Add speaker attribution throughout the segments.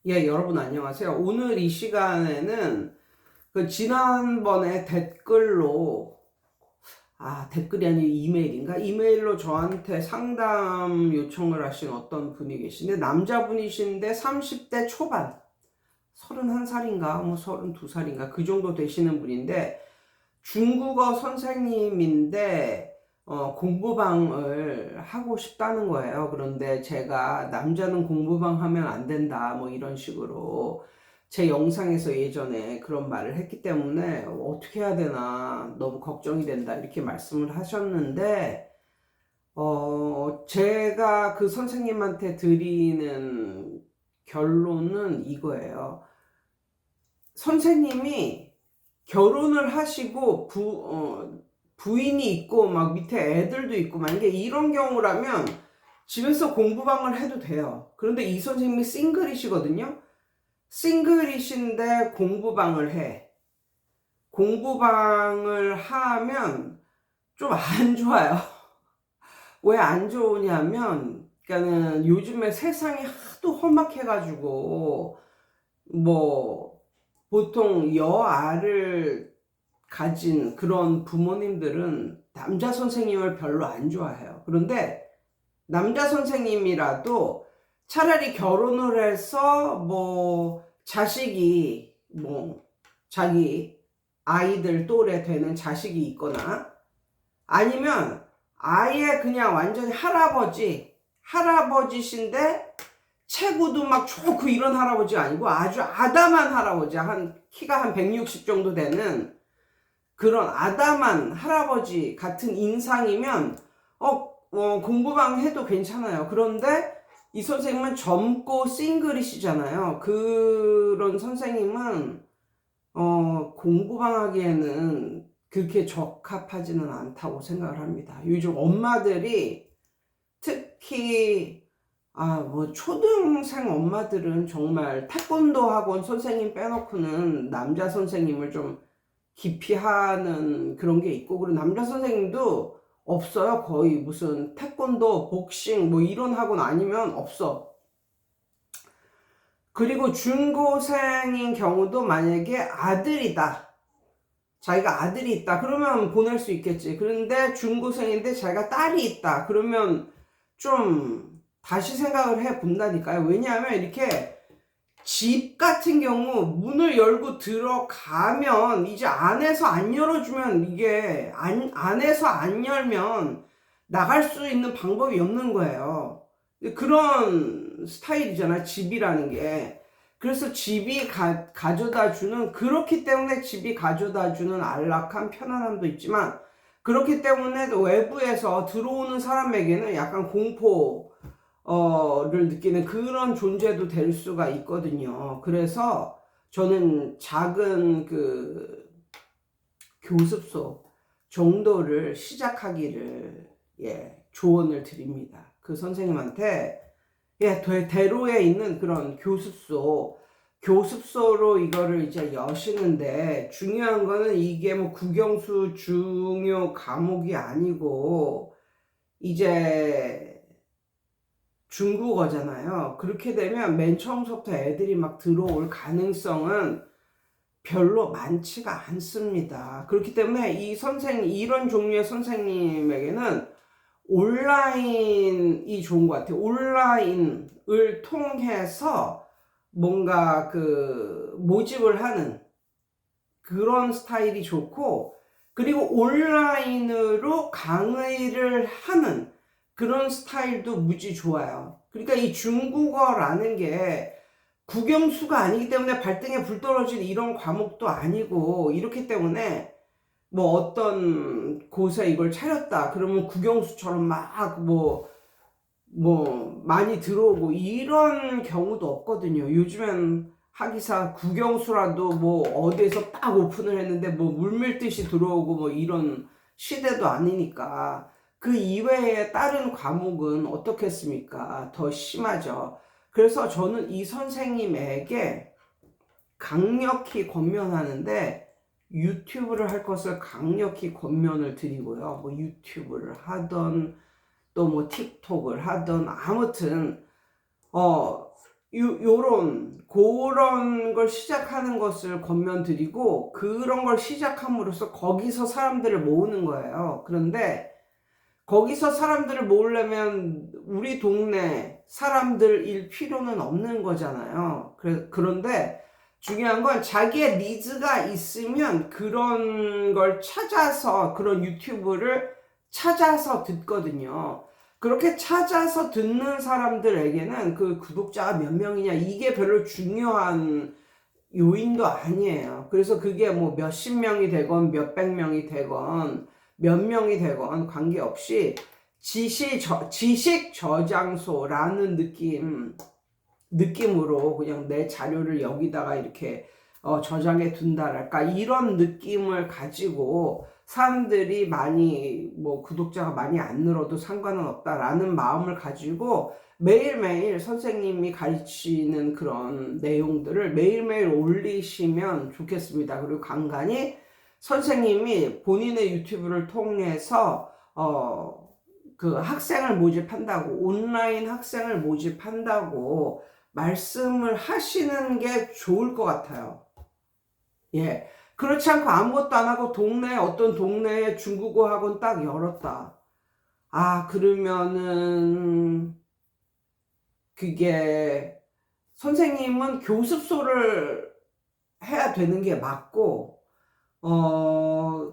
Speaker 1: 예, 여러분 안녕하세요. 오늘 이 시간에는 그 지난번에 댓글로, 댓글이 아니고 이메일인가? 이메일로 저한테 상담 요청을 하신 어떤 분이 계신데, 남자분이신데 30대 초반, 31살인가, 뭐 32살인가, 그 정도 되시는 분인데, 중국어 선생님인데, 공부방을 하고 싶다는 거예요. 그런데 제가 남자는 공부방 하면 안 된다, 뭐 이런 식으로 제 영상에서 예전에 그런 말을 했기 때문에 어떻게 해야 되나 너무 걱정이 된다, 이렇게 말씀을 하셨는데, 제가 그 선생님한테 드리는 결론은 이거예요. 선생님이 결혼을 하시고 부인이 있고 막 밑에 애들도 있고 만약에 이런 경우라면 집에서 공부방을 해도 돼요. 그런데 이 선생님이 싱글이시거든요. 싱글이신데 공부방을 해. 공부방을 하면 좀 안 좋아요. 왜 안 좋으냐면, 그러니까는 요즘에 세상이 하도 험악해가지고 뭐 보통 여아를 가진 그런 부모님들은 남자 선생님을 별로 안 좋아해요. 그런데 남자 선생님이라도 차라리 결혼을 해서 뭐 자식이 뭐 자기 아이들 또래 되는 자식이 있거나 아니면 아예 그냥 완전히 할아버지신데 체구도 막 좋고 이런 할아버지 아니고 아주 아담한 할아버지, 키가 한 160 정도 되는 그런 아담한 할아버지 같은 인상이면 공부방 해도 괜찮아요. 그런데 이 선생님은 젊고 싱글이시잖아요. 그런 선생님은 공부방 하기에는 그렇게 적합하지는 않다고 생각을 합니다. 요즘 엄마들이 특히 뭐 초등생 엄마들은 정말 태권도 학원 선생님 빼놓고는 남자 선생님을 좀 기피하는 그런 게 있고, 그리고 남자 선생님도 없어요. 거의 무슨 태권도, 복싱 뭐 이런 학원 아니면 없어. 그리고 중고생인 경우도 만약에 자기가 아들이 있다 그러면 보낼 수 있겠지. 그런데 중고생인데 자기가 딸이 있다 그러면 좀 다시 생각을 해 본다니까요. 왜냐하면 이렇게 집 같은 경우 문을 열고 들어가면 이제 안에서 안 열어주면, 이게 안에서 안 열면 나갈 수 있는 방법이 없는 거예요. 그런 스타일이잖아, 집이라는 게. 그래서 집이 가져다 주는, 그렇기 때문에 집이 가져다 주는 안락한 편안함도 있지만, 그렇기 때문에 외부에서 들어오는 사람에게는 약간 를 느끼는 그런 존재도 될 수가 있거든요. 그래서 저는 작은 그 교습소 정도를 시작하기를 조언을 드립니다. 그 선생님한테 대로에 있는 그런 교습소로 이거를 이제 여시는데, 중요한 거는 이게 뭐 국영수 중요 과목이 아니고 이제 중국어잖아요. 그렇게 되면 맨 처음부터 애들이 막 들어올 가능성은 별로 많지가 않습니다. 그렇기 때문에 이런 종류의 선생님에게는 온라인이 좋은 것 같아요. 온라인을 통해서 뭔가 그 모집을 하는 그런 스타일이 좋고, 그리고 온라인으로 강의를 하는 그런 스타일도 무지 좋아요. 그러니까 이 중국어라는 게 국영수가 아니기 때문에 발등에 불 떨어진 이런 과목도 아니고, 이렇기 때문에 뭐 어떤 곳에 이걸 차렸다 그러면 국영수처럼 막 많이 들어오고 이런 경우도 없거든요. 요즘엔 하기사 국영수라도 뭐 어디에서 딱 오픈을 했는데 뭐 물밀듯이 들어오고 뭐 이런 시대도 아니니까, 그 이외에 다른 과목은 어떻겠습니까? 더 심하죠. 그래서 저는 이 선생님에게 강력히 권면하는데, 유튜브를 할 것을 강력히 권면을 드리고요. 뭐 유튜브를 하던 또 뭐 틱톡을 하던, 아무튼 요런 그런 걸 시작하는 것을 권면드리고, 그런 걸 시작함으로써 거기서 사람들을 모으는 거예요. 그런데 거기서 사람들을 모으려면 우리 동네 사람들일 필요는 없는 거잖아요. 그런데 중요한 건 자기의 니즈가 있으면 그런 걸 찾아서, 그런 유튜브를 찾아서 듣거든요. 그렇게 찾아서 듣는 사람들에게는 그 구독자가 몇 명이냐 이게 별로 중요한 요인도 아니에요. 그래서 그게 뭐 몇십 명이 되건 몇백 명이 되건 몇 명이 되건 관계없이 지식 저장소라는 느낌으로 그냥 내 자료를 여기다가 이렇게 저장해 둔다랄까, 이런 느낌을 가지고 사람들이 많이, 뭐 구독자가 많이 안 늘어도 상관은 없다라는 마음을 가지고 매일매일 선생님이 가르치는 그런 내용들을 매일매일 올리시면 좋겠습니다. 그리고 간간히 선생님이 본인의 유튜브를 통해서 그 학생을 모집한다고, 온라인 학생을 모집한다고 말씀을 하시는 게 좋을 것 같아요. 예. 그렇지 않고 아무것도 안 하고 어떤 동네에 중국어 학원 딱 열었다. 아, 그러면은 그게 선생님은 교습소를 해야 되는 게 맞고,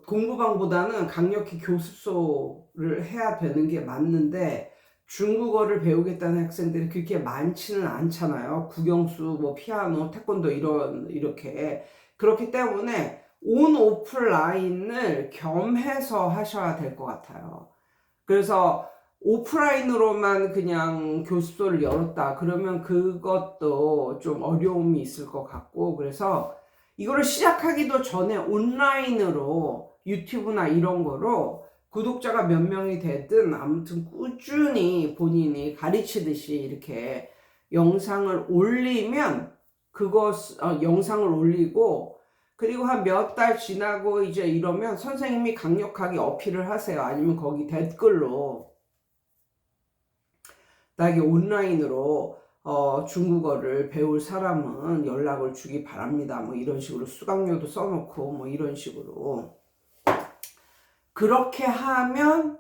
Speaker 1: 공부방보다는 강력히 교습소를 해야 되는 게 맞는데, 중국어를 배우겠다는 학생들이 그렇게 많지는 않잖아요. 국영수, 뭐 피아노, 태권도 이렇게. 그렇기 때문에 온 오프라인을 겸해서 하셔야 될 것 같아요. 그래서 오프라인으로만 그냥 교습소를 열었다 그러면 그것도 좀 어려움이 있을 것 같고, 그래서 이거를 시작하기도 전에 온라인으로 유튜브나 이런 거로 구독자가 몇 명이 되든 아무튼 꾸준히 본인이 가르치듯이 이렇게 영상을 올리면 영상을 올리고, 그리고 한 몇 달 지나고 이제 이러면 선생님이 강력하게 어필을 하세요. 아니면 거기 댓글로 나에게 온라인으로 중국어를 배울 사람은 연락을 주기 바랍니다. 뭐 이런 식으로 수강료도 써놓고 뭐 이런 식으로 그렇게 하면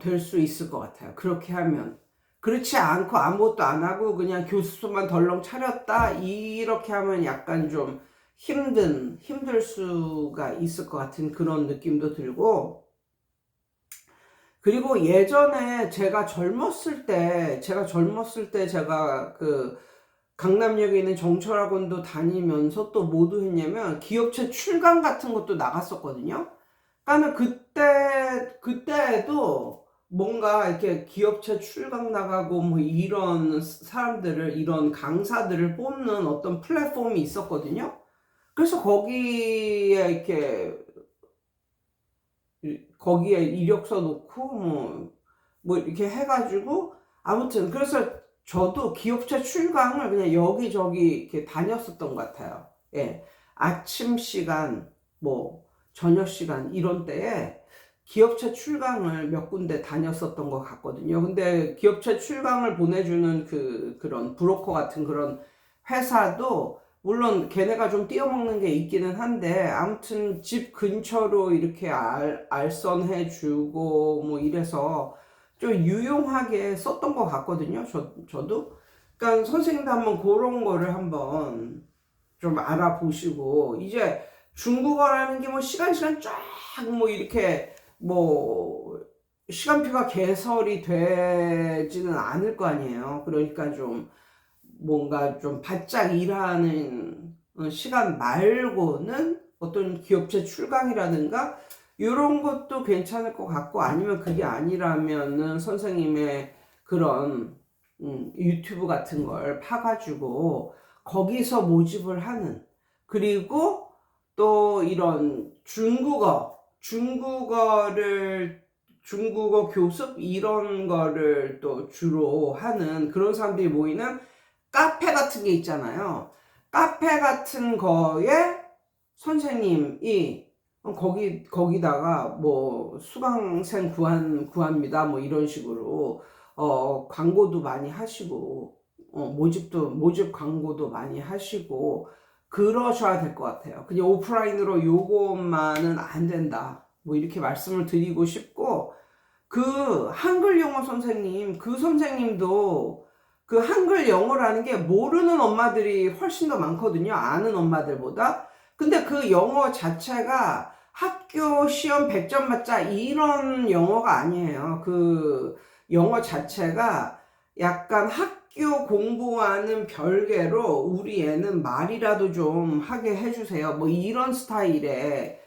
Speaker 1: 될 수 있을 것 같아요. 그렇게 하면. 그렇지 않고 아무것도 안 하고 그냥 교습소만 덜렁 차렸다 이렇게 하면 약간 좀 힘들 수가 있을 것 같은 그런 느낌도 들고, 그리고 예전에 제가 젊었을 때 제가 그 강남역에 있는 정철학원도 다니면서 또 뭐도 했냐면 기업체 출강 같은 것도 나갔었거든요. 그러니까 그때도 뭔가 이렇게 기업체 출강 나가고 뭐 이런 사람들을, 이런 강사들을 뽑는 어떤 플랫폼이 있었거든요. 그래서 거기에 이력서 놓고 뭐 이렇게 해가지고, 아무튼 그래서 저도 기업체 출강을 그냥 여기저기 이렇게 다녔었던 것 같아요. 예. 아침 시간, 뭐 저녁 시간 이런 때에 기업체 출강을 몇 군데 다녔었던 것 같거든요. 근데 기업체 출강을 보내주는 그런 브로커 같은 그런 회사도 물론 걔네가 좀 띄어먹는 게 있기는 한데, 아무튼 집 근처로 이렇게 알선해 주고 뭐 이래서 좀 유용하게 썼던 것 같거든요. 저도. 그러니까 선생님도 한번 그런 거를 한번 좀 알아보시고, 이제 중국어라는 게 뭐 시간 쫙 뭐 이렇게 뭐 시간표가 개설이 되지는 않을 거 아니에요. 그러니까 좀 뭔가 좀 바짝 일하는 시간 말고는 어떤 기업체 출강이라든가 이런 것도 괜찮을 것 같고, 아니면 그게 아니라면은 선생님의 그런 유튜브 같은 걸 파가지고 거기서 모집을 하는, 그리고 또 이런 중국어 교습 이런 거를 또 주로 하는 그런 사람들이 모이는 카페 같은 게 있잖아요. 카페 같은 거에 선생님이 거기다가 뭐 수강생 구합니다. 뭐 이런 식으로 광고도 많이 하시고 모집 광고도 많이 하시고 그러셔야 될 것 같아요. 그냥 오프라인으로 요것만은 안 된다. 뭐 이렇게 말씀을 드리고 싶고, 그 한글 영어 선생님, 그 선생님도 그 한글 영어라는 게 모르는 엄마들이 훨씬 더 많거든요. 아는 엄마들보다. 근데 그 영어 자체가 학교 시험 100점 맞자 이런 영어가 아니에요. 그 영어 자체가 약간 학교 공부와는 별개로 우리 애는 말이라도 좀 하게 해주세요. 뭐 이런 스타일이기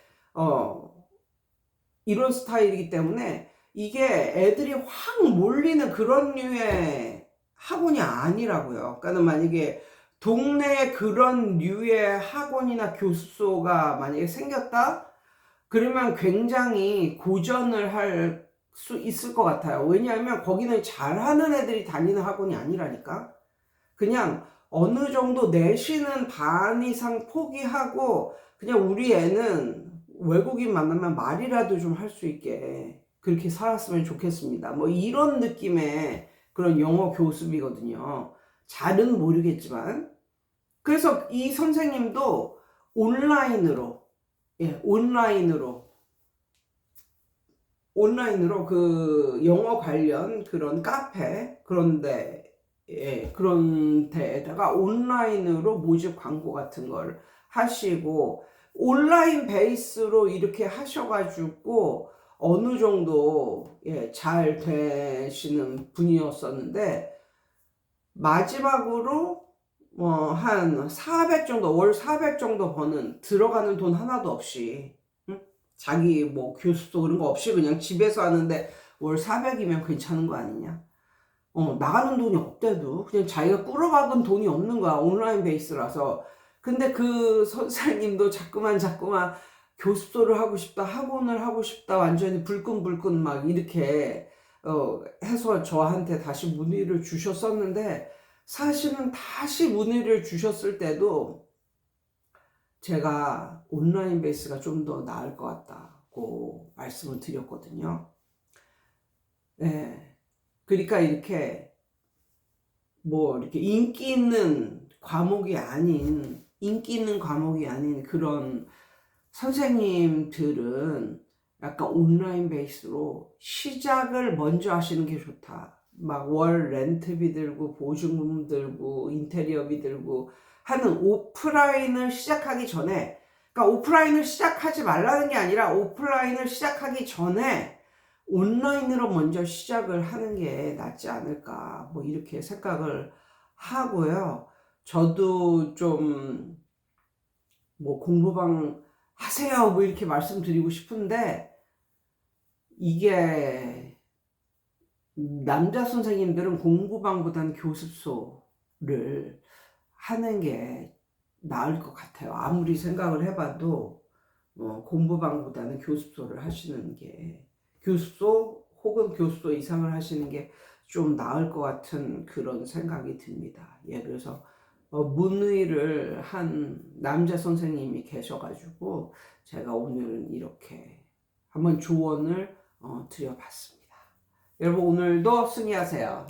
Speaker 1: 때문에 이게 애들이 확 몰리는 그런 류의 학원이 아니라고요. 그러니까 만약에 동네에 그런 류의 학원이나 교습소가 만약에 생겼다? 그러면 굉장히 고전을 할 수 있을 것 같아요. 왜냐하면 거기는 잘하는 애들이 다니는 학원이 아니라니까. 그냥 어느 정도 내신은 반 이상 포기하고 그냥 우리 애는 외국인 만나면 말이라도 좀 할 수 있게 그렇게 살았으면 좋겠습니다. 뭐 이런 느낌의 그런 영어 교습이거든요. 잘은 모르겠지만. 그래서 이 선생님도 온라인으로, 온라인으로 그 영어 관련 그런 카페, 그런 데에다가 온라인으로 모집 광고 같은 걸 하시고, 온라인 베이스로 이렇게 하셔가지고, 어느 정도, 잘 되시는 분이었었는데, 마지막으로, 한 400 정도, 월 400 정도 버는, 들어가는 돈 하나도 없이, 자기 뭐 교습소 그런 거 없이 그냥 집에서 하는데 월 400이면 괜찮은 거 아니냐? 나가는 돈이 없대도 그냥 자기가 끌어박은 돈이 없는 거야. 온라인 베이스라서. 근데 그 선생님도 자꾸만 교습소를 하고 싶다, 학원을 하고 싶다, 완전히 불끈불끈 막 이렇게 해서 저한테 다시 문의를 주셨었는데, 사실은 다시 문의를 주셨을 때도 제가 온라인 베이스가 좀 더 나을 것 같다고 말씀을 드렸거든요. 네. 그러니까 이렇게 이렇게 인기 있는 과목이 아닌 그런 선생님들은 약간 온라인 베이스로 시작을 먼저 하시는 게 좋다. 막 월 렌트비 들고 보증금 들고 인테리어비 들고 하는 오프라인을 시작하기 전에, 그러니까 오프라인을 시작하지 말라는 게 아니라 오프라인을 시작하기 전에 온라인으로 먼저 시작을 하는 게 낫지 않을까, 뭐 이렇게 생각을 하고요. 저도 좀 뭐 공부방 하세요 뭐 이렇게 말씀드리고 싶은데, 이게 남자 선생님들은 공부방보다는 교습소를 하는 게 나을 것 같아요. 아무리 생각을 해봐도 공부방보다는 교습소를 하시는 게, 교습소 혹은 교습소 이상을 하시는 게 좀 나을 것 같은 그런 생각이 듭니다. 그래서 문의를 한 남자 선생님이 계셔가지고 제가 오늘은 이렇게 한번 조언을 드려봤습니다. 여러분 오늘도 승리하세요.